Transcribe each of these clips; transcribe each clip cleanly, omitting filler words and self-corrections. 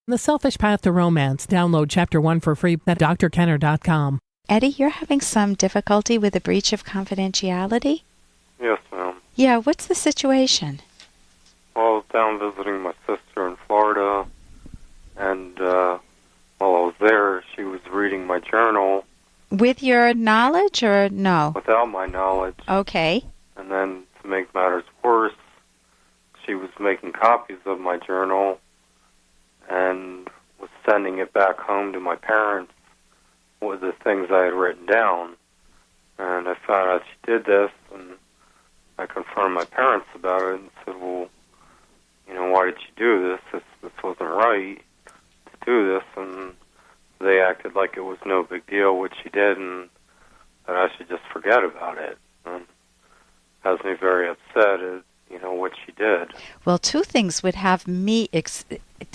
The Selfish Path to Romance. Download Chapter 1 for free at drkenner.com. Eddie, you're having some difficulty with a breach of confidentiality? Yes, ma'am. Yeah, what's the situation? Well, I was down visiting my sister in Florida, and while I was there, she was reading my journal. With your knowledge or no? Without my knowledge. Okay. And then, to make matters worse, she was making copies of my journal and was sending it back home to my parents with the things I had written down. And I found out she did this, and I confronted my parents about it and said, well, why did you do this? This wasn't right to do this. And they acted like it was no big deal, which she did, and that I should just forget about it. And it has me very upset at, what she did. Well, two things would have me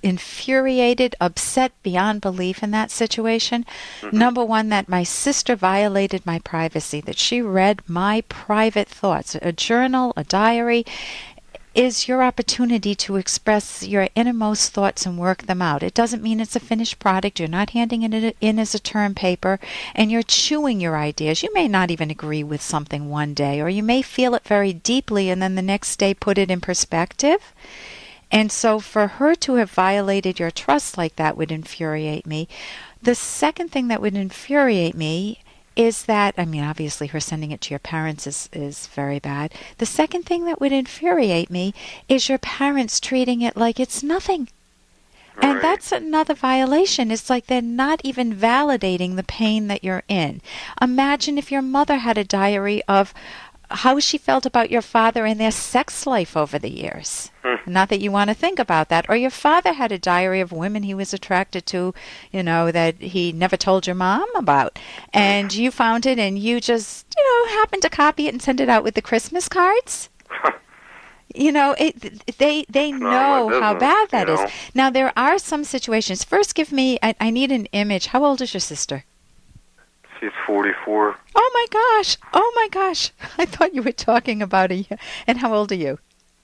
infuriated, upset beyond belief in that situation. Mm-hmm. Number one, that my sister violated my privacy, that she read my private thoughts. A journal, a diary, is your opportunity to express your innermost thoughts and work them out. It doesn't mean it's a finished product. You're not handing it in as a term paper, and you're chewing your ideas. You may not even agree with something one day, or you may feel it very deeply and then the next day put it in perspective. And so for her to have violated your trust like that would infuriate me. The second thing that would infuriate me is that, obviously her sending it to your parents is very bad. The second thing that would infuriate me is your parents treating it like it's nothing. Right. And that's another violation. It's like they're not even validating the pain that you're in. Imagine if your mother had a diary of how she felt about your father and their sex life over the years. Not that you want to think about that. Or your father had a diary of women he was attracted to, that he never told your mom about. And you found it and you just, happened to copy it and send it out with the Christmas cards. They know how bad that is. Now, there are some situations. First, give me, I need an image. How old is your sister? She's 44. Oh, my gosh. I thought you were talking about a year. And how old are you?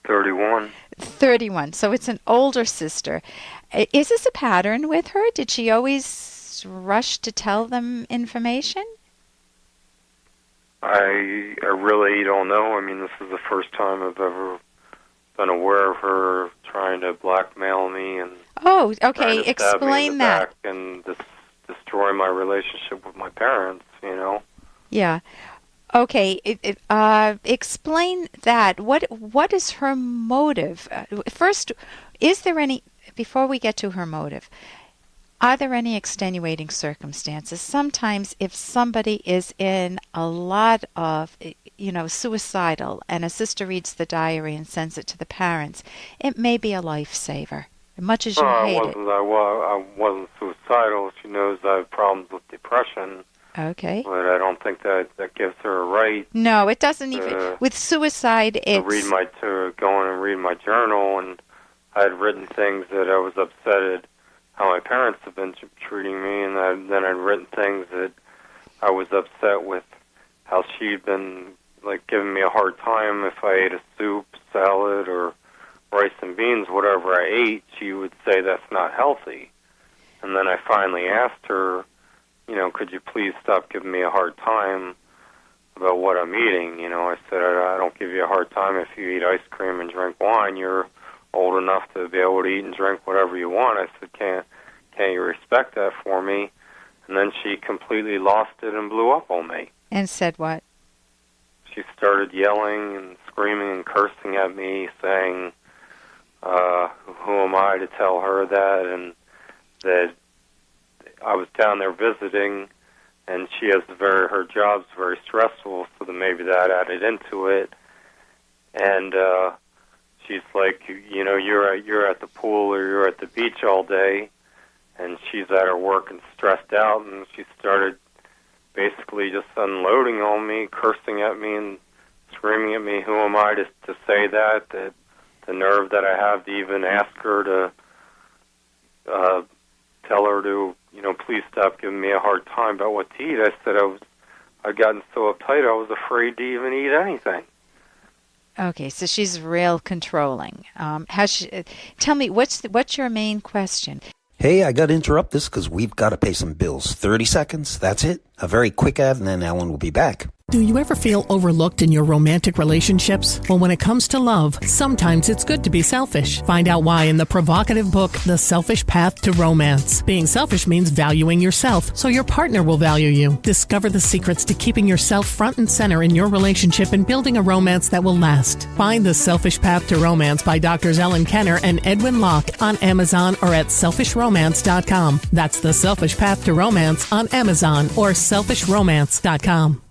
31. 31. So it's an older sister. Is this a pattern with her? Did she always rush to tell them information? I really don't know. This is the first time I've ever been aware of her trying to blackmail me and okay. Explain that. And destroy my relationship with my parents, Yeah. Okay. Explain that. What is her motive? First, is there any, before we get to her motive, are there any extenuating circumstances? Sometimes if somebody is in a lot of, suicidal, and a sister reads the diary and sends it to the parents, it may be a lifesaver. Much as you hate it. I wasn't suicidal. She knows I have problems with depression. Okay. But I don't think that gives her a right. No, it doesn't even. With suicide, it's... To go in and read my journal, and I had written things that I was upset at how my parents have been treating me, and then I'd written things that I was upset with how she'd been, giving me a hard time if I ate a soup, salad, or rice and beans, whatever I ate, she would say that's not healthy. And then I finally asked her, could you please stop giving me a hard time about what I'm eating? I said, I don't give you a hard time if you eat ice cream and drink wine. You're old enough to be able to eat and drink whatever you want. I said, can't you respect that for me? And then she completely lost it and blew up on me. And said what? She started yelling and screaming and cursing at me, saying, who am I to tell her that, and that I was down there visiting, and she has her job's very stressful, so that maybe that added into it. And she's like, you're at the pool or you're at the beach all day, and she's at her work and stressed out, and she started basically just unloading on me, cursing at me and screaming at me. Who am I to say that the nerve that I have to even ask her to tell her to, please stop giving me a hard time about what to eat. I said I'd gotten so uptight I was afraid to even eat anything. Okay, so she's real controlling. Tell me, what's your main question? Hey, I got to interrupt this because we've got to pay some bills. 30 seconds, that's it. A very quick ad, and then Alan will be back. Do you ever feel overlooked in your romantic relationships? Well, when it comes to love, sometimes it's good to be selfish. Find out why in the provocative book, The Selfish Path to Romance. Being selfish means valuing yourself, so your partner will value you. Discover the secrets to keeping yourself front and center in your relationship and building a romance that will last. Find The Selfish Path to Romance by Drs. Ellen Kenner and Edwin Locke on Amazon or at selfishromance.com. That's The Selfish Path to Romance on Amazon or selfishromance.com.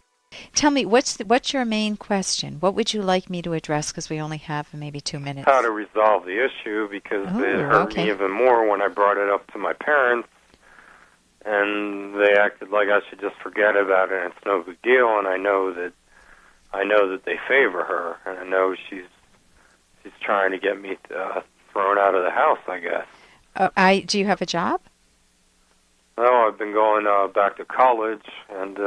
Tell me, what's your main question? What would you like me to address? Because we only have maybe 2 minutes. How to resolve the issue, because it hurt me even more when I brought it up to my parents, and they acted like I should just forget about it and it's no big deal. And I know that they favor her, and I know she's trying to get me thrown out of the house, I guess. Do you have a job? No, I've been going back to college, and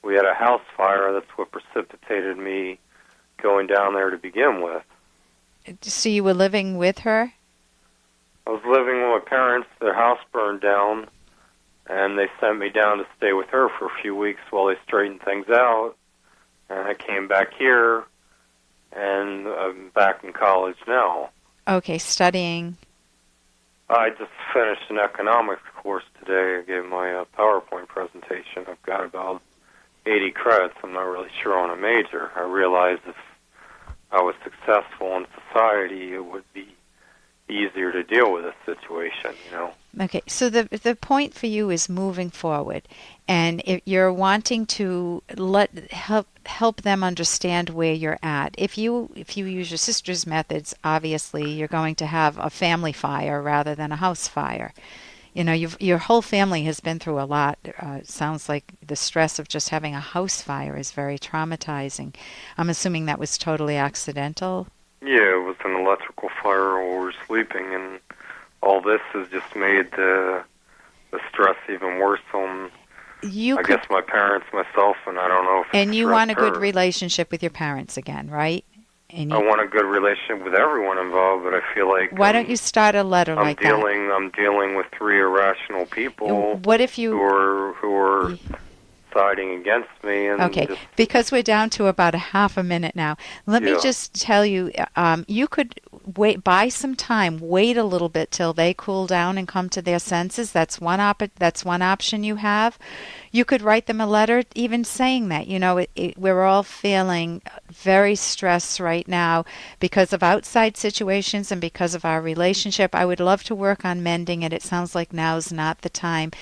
we had a house fire. That's what precipitated me going down there to begin with. So you were living with her? I was living with my parents. Their house burned down, and they sent me down to stay with her for a few weeks while they straightened things out. And I came back here, and I'm back in college now. Okay, studying. I just finished an economics course today. I gave my PowerPoint presentation. I've got about 80 credits. I'm not really sure on a major. I realized if I was successful in society, it would be easier to deal with this situation, you know. Okay, so the point for you is moving forward, and if you're wanting to help them understand where you're at. If you use your sister's methods, obviously you're going to have a family fire rather than a house fire. You know, your whole family has been through a lot. It sounds like the stress of just having a house fire is very traumatizing. I'm assuming that was totally accidental? Yeah, it was an electrical fire while we were sleeping, and all this has just made the stress even worse on, I guess, my parents, myself, and I don't know if And you want a good her. Relationship with your parents again, right? And I want a good relationship with everyone involved, but I feel like why don't you start a letter like that? I'm dealing with three irrational people. What if you who are siding against me? And okay, because we're down to about a half a minute now. Let me just tell you, you could buy some time, wait a little bit till they cool down and come to their senses. That's one option you have. You could write them a letter even saying that, you know, we're all feeling very stressed right now because of outside situations and because of our relationship. I would love to work on mending it. It sounds like now's not the time.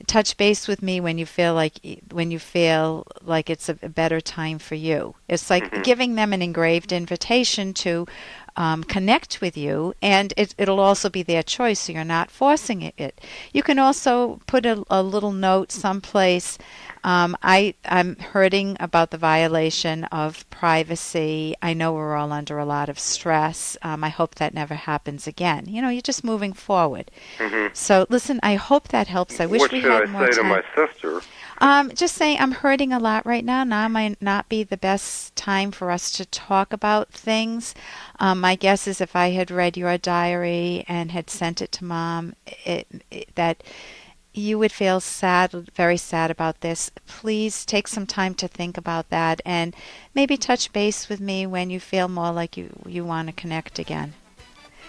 Touch base with me when you feel like it's a better time for you. It's like giving them an engraved invitation to connect with you, and it'll also be their choice, so you're not forcing it. You can also put a little note someplace. I'm hurting about the violation of privacy. I know we're all under a lot of stress. I hope that never happens again. You know, you're just moving forward. So listen, I hope that helps. I wish we had more time. What should I say to my sister? Just saying I'm hurting a lot right now. Now might not be the best time for us to talk about things. My guess is if I had read your diary and had sent it to Mom, that you would feel sad, very sad about this. Please take some time to think about that and maybe touch base with me when you feel more like you want to connect again.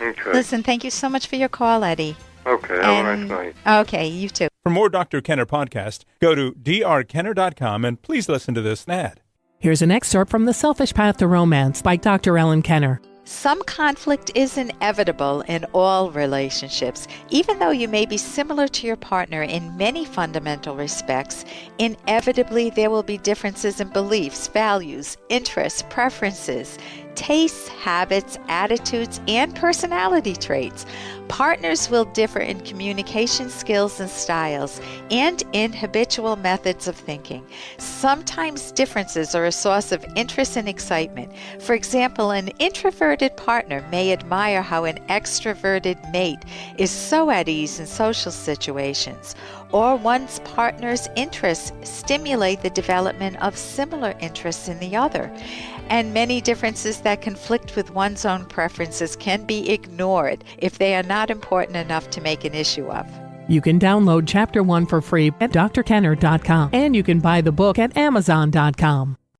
Okay. Listen, thank you so much for your call, Eddie. Okay, have a nice night. Okay, you too. For more Dr. Kenner podcast, go to drkenner.com and please listen to this ad. Here's an excerpt from The Selfish Path to Romance by Dr. Ellen Kenner. Some conflict is inevitable in all relationships. Even though you may be similar to your partner in many fundamental respects, inevitably there will be differences in beliefs, values, interests, preferences, tastes, habits, attitudes, and personality traits. Partners will differ in communication skills and styles, and in habitual methods of thinking. Sometimes differences are a source of interest and excitement. For example, an introverted partner may admire how an extroverted mate is so at ease in social situations, or one's partner's interests stimulate the development of similar interests in the other. And many differences that conflict with one's own preferences can be ignored if they are not important enough to make an issue of. You can download Chapter 1 for free at drkenner.com, and you can buy the book at amazon.com.